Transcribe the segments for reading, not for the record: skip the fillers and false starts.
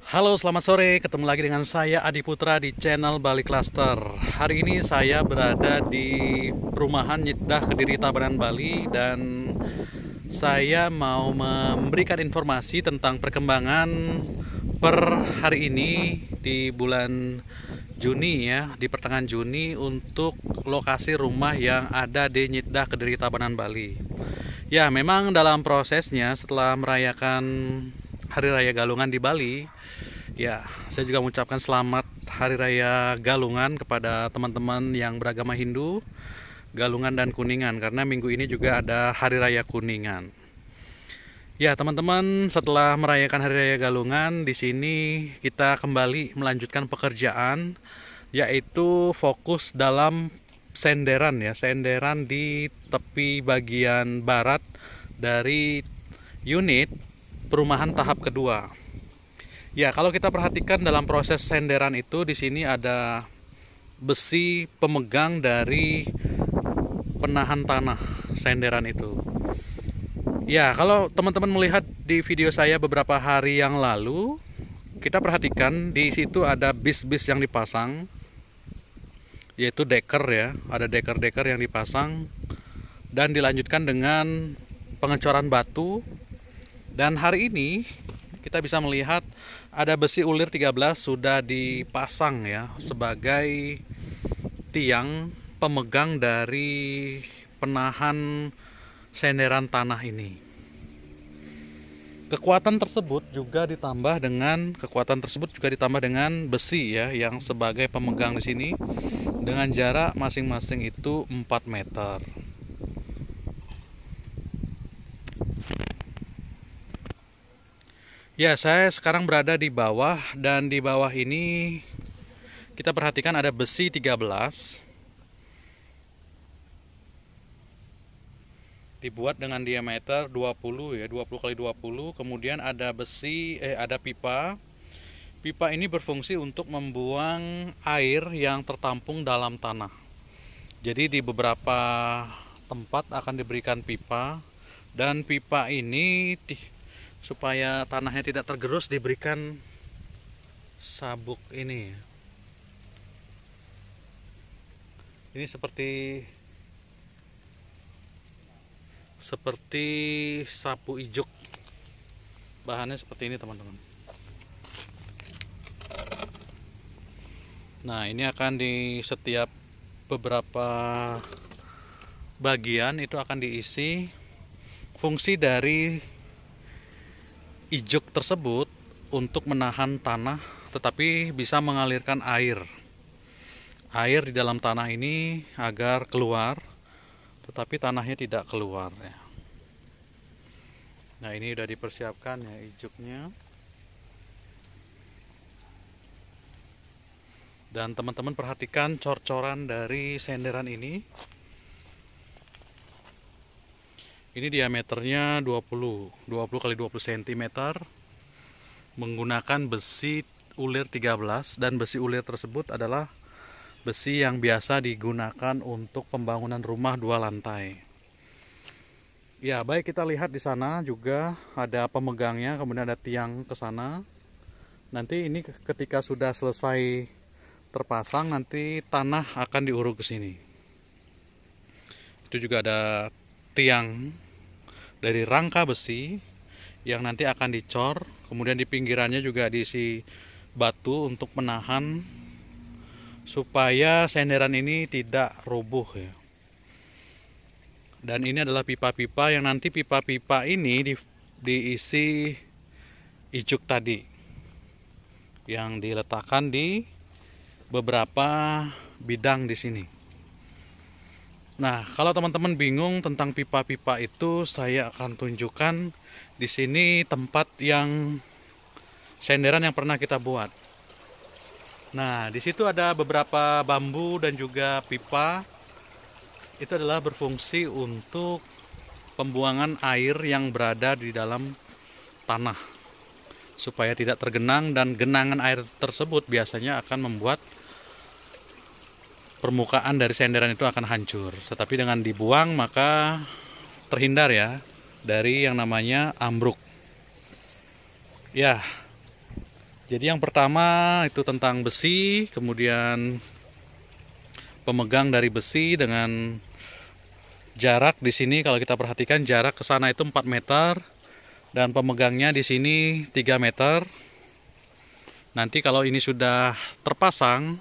Halo, selamat sore. Ketemu lagi dengan saya Adi Putra di channel Bali Cluster. Hari ini saya berada di perumahan Nyedah Kediri Tabanan Bali dan saya mau memberikan informasi tentang perkembangan per hari ini di bulan Juni ya, di pertengahan Juni untuk lokasi rumah yang ada di Nyedah Kediri Tabanan Bali. Ya, memang dalam prosesnya setelah merayakan Hari Raya Galungan di Bali, ya, saya juga mengucapkan selamat Hari Raya Galungan kepada teman-teman yang beragama Hindu, Galungan dan Kuningan, karena minggu ini juga ada Hari Raya Kuningan. Ya, teman-teman, setelah merayakan Hari Raya Galungan, di sini kita kembali melanjutkan pekerjaan, yaitu fokus dalam senderan ya, senderan di tepi bagian barat dari unit perumahan tahap kedua. Ya, kalau kita perhatikan dalam proses senderan itu, di sini ada besi pemegang dari penahan tanah senderan itu. Ya, kalau teman-teman melihat di video saya beberapa hari yang lalu, kita perhatikan di situ ada bis-bis yang dipasang, yaitu deker ya, ada deker-deker yang dipasang dan dilanjutkan dengan pengecoran batu. Dan hari ini kita bisa melihat ada besi ulir 13 sudah dipasang ya sebagai tiang pemegang dari penahan senderan tanah ini. Kekuatan tersebut juga ditambah dengan besi ya yang sebagai pemegang di sini dengan jarak masing-masing itu 4 meter. Ya, saya sekarang berada di bawah dan di bawah ini kita perhatikan ada besi 13 dibuat dengan diameter 20 ya, 20 kali 20. Kemudian ada ada pipa. Pipa ini berfungsi untuk membuang air yang tertampung dalam tanah. Jadi di beberapa tempat akan diberikan pipa dan pipa ini supaya tanahnya tidak tergerus diberikan sabuk ini. Ini seperti sapu ijuk. Bahannya seperti ini, teman-teman. Nah, ini akan di setiap beberapa bagian itu akan diisi. Fungsi dari ijuk tersebut untuk menahan tanah tetapi bisa mengalirkan air di dalam tanah ini agar keluar tetapi tanahnya tidak keluar ya. Nah, ini sudah dipersiapkan ya ijuknya, dan teman-teman perhatikan cor-coran dari senderan ini. Ini diameternya 20 kali 20 cm menggunakan besi ulir 13, dan besi ulir tersebut adalah besi yang biasa digunakan untuk pembangunan rumah 2 lantai. Ya, baik, kita lihat di sana juga ada pemegangnya, kemudian ada tiang ke sana. Nanti ini ketika sudah selesai terpasang, nanti tanah akan diuruk ke sini. Itu juga ada tiang dari rangka besi yang nanti akan dicor, kemudian di pinggirannya juga diisi batu untuk menahan supaya senderan ini tidak roboh ya. Dan ini adalah pipa-pipa yang nanti pipa-pipa ini diisi ijuk tadi yang diletakkan di beberapa bidang di sini. Nah, kalau teman-teman bingung tentang pipa-pipa itu, saya akan tunjukkan di sini tempat yang senderan yang pernah kita buat. Nah, di situ ada beberapa bambu dan juga pipa. Itu adalah berfungsi untuk pembuangan air yang berada di dalam tanah supaya tidak tergenang, dan genangan air tersebut biasanya akan membuat permukaan dari senderan itu akan hancur. Tetapi dengan dibuang maka terhindar ya dari yang namanya ambruk. Ya, Jadi yang pertama itu tentang besi, kemudian pemegang dari besi dengan jarak di sini kalau kita perhatikan jarak ke sana itu 4 meter dan pemegangnya di sini 3 meter. Nanti kalau ini sudah terpasang,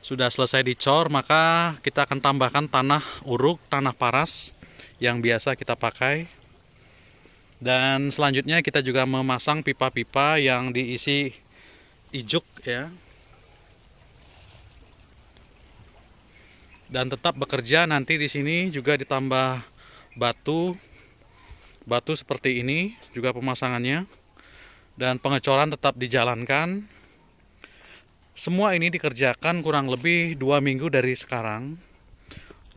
sudah selesai dicor, maka kita akan tambahkan tanah uruk, tanah paras yang biasa kita pakai. Dan selanjutnya kita juga memasang pipa-pipa yang diisi ijuk ya. Dan tetap bekerja, nanti di sini juga ditambah batu seperti ini juga pemasangannya, dan pengecoran tetap dijalankan. Semua ini dikerjakan kurang lebih 2 minggu dari sekarang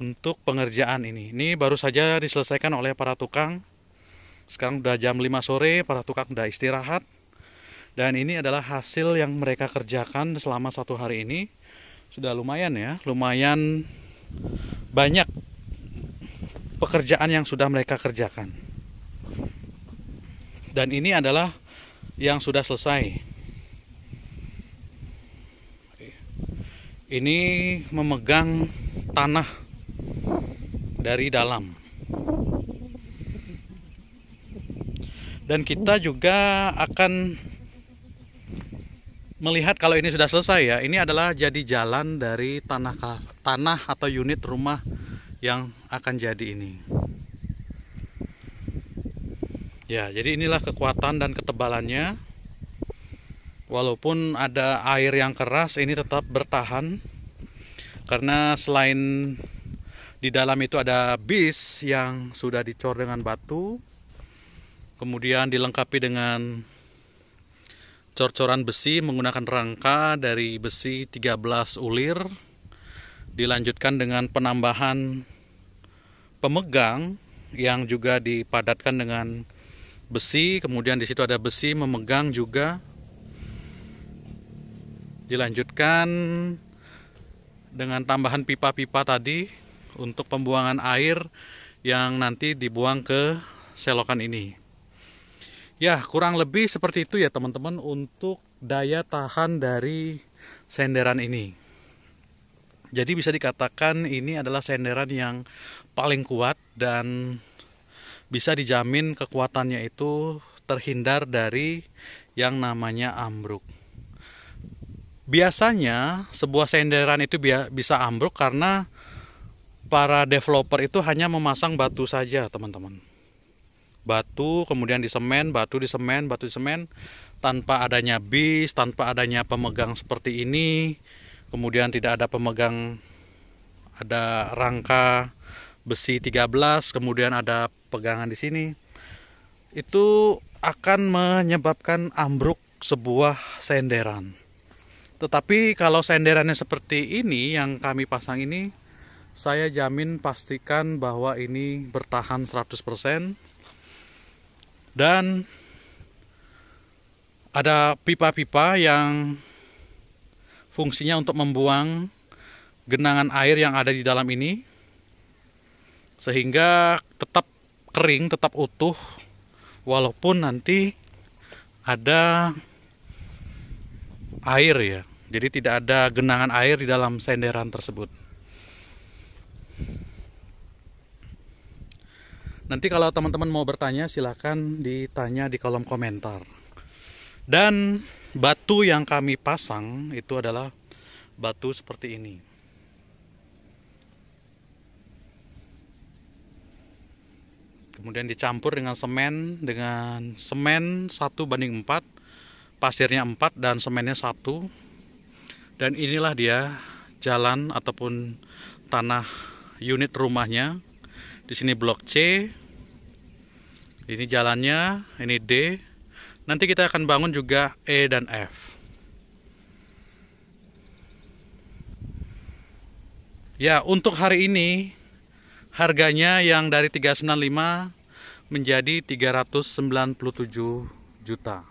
untuk pengerjaan ini. Ini baru saja diselesaikan oleh para tukang. Sekarang udah jam 5 sore, para tukang udah istirahat. Dan ini adalah hasil yang mereka kerjakan selama 1 hari ini. Sudah lumayan ya, lumayan banyak pekerjaan yang sudah mereka kerjakan. Dan ini adalah yang sudah selesai. Ini memegang tanah dari dalam. Dan kita juga akan melihat kalau ini sudah selesai ya. Ini adalah jadi jalan dari tanah atau unit rumah yang akan jadi ini. Ya, jadi inilah kekuatan dan ketebalannya. Walaupun ada air yang keras, ini tetap bertahan. Karena selain di dalam itu ada bis yang sudah dicor dengan batu, kemudian dilengkapi dengan cor-coran besi menggunakan rangka dari besi 13 ulir, dilanjutkan dengan penambahan pemegang yang juga dipadatkan dengan besi, kemudian di situ ada besi memegang juga, dilanjutkan dengan tambahan pipa-pipa tadi untuk pembuangan air yang nanti dibuang ke selokan ini. Ya, kurang lebih seperti itu ya teman-teman untuk daya tahan dari senderan ini. Jadi bisa dikatakan ini adalah senderan yang paling kuat dan bisa dijamin kekuatannya itu terhindar dari yang namanya ambruk. Biasanya sebuah senderan itu bisa ambruk karena para developer itu hanya memasang batu saja teman-teman. Batu, kemudian disemen, batu disemen, batu disemen, tanpa adanya bis, tanpa adanya pemegang seperti ini, kemudian tidak ada pemegang, ada rangka besi 13, kemudian ada pegangan di sini. Itu akan menyebabkan ambruk sebuah senderan. Tetapi kalau senderannya seperti ini yang kami pasang ini, saya jamin pastikan bahwa ini bertahan 100%. Dan ada pipa-pipa yang fungsinya untuk membuang genangan air yang ada di dalam ini, sehingga tetap kering, tetap utuh, walaupun nanti ada air ya. Jadi tidak ada genangan air di dalam senderan tersebut. Nanti kalau teman-teman mau bertanya, silahkan ditanya di kolom komentar. Dan batu yang kami pasang itu adalah batu seperti ini. Kemudian dicampur dengan semen 1:4, pasirnya 4 dan semennya 1. Dan inilah dia jalan ataupun tanah unit rumahnya. Di sini blok C. Ini jalannya, ini D. Nanti kita akan bangun juga E dan F. Ya, untuk hari ini harganya yang dari 395 menjadi 397 juta.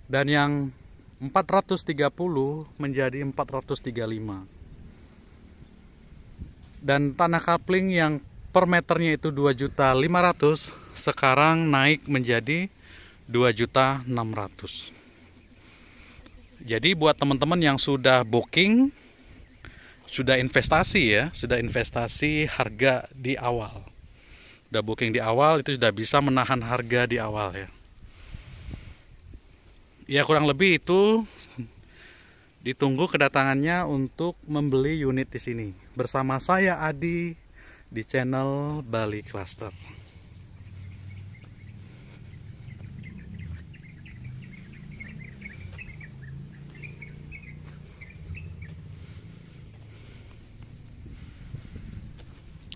Dan yang 430 menjadi 435. Dan tanah kapling yang per meternya itu 2.500.000 sekarang naik menjadi 2.600.000. Jadi buat teman-teman yang sudah booking, sudah investasi ya, sudah investasi harga di awal. Udah booking di awal itu sudah bisa menahan harga di awal ya. Ya kurang lebih itu, ditunggu kedatangannya untuk membeli unit di sini. Bersama saya Adi di channel Bali Cluster.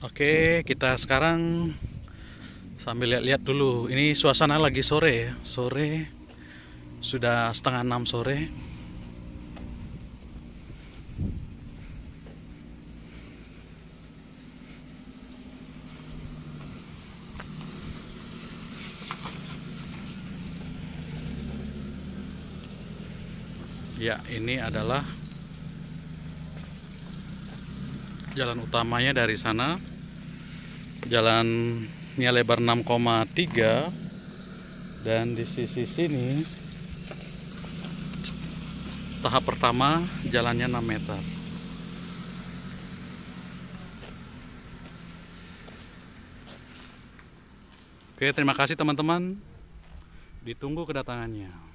Oke, kita sekarang sambil lihat-lihat dulu. Ini suasana lagi sore ya. Sore sudah 5:30 sore. Ya, ini adalah jalan utamanya dari sana. Jalannya lebar 6,3 dan di sisi sini tahap pertama jalannya 6 meter. Oke, terima kasih teman-teman. Ditunggu kedatangannya.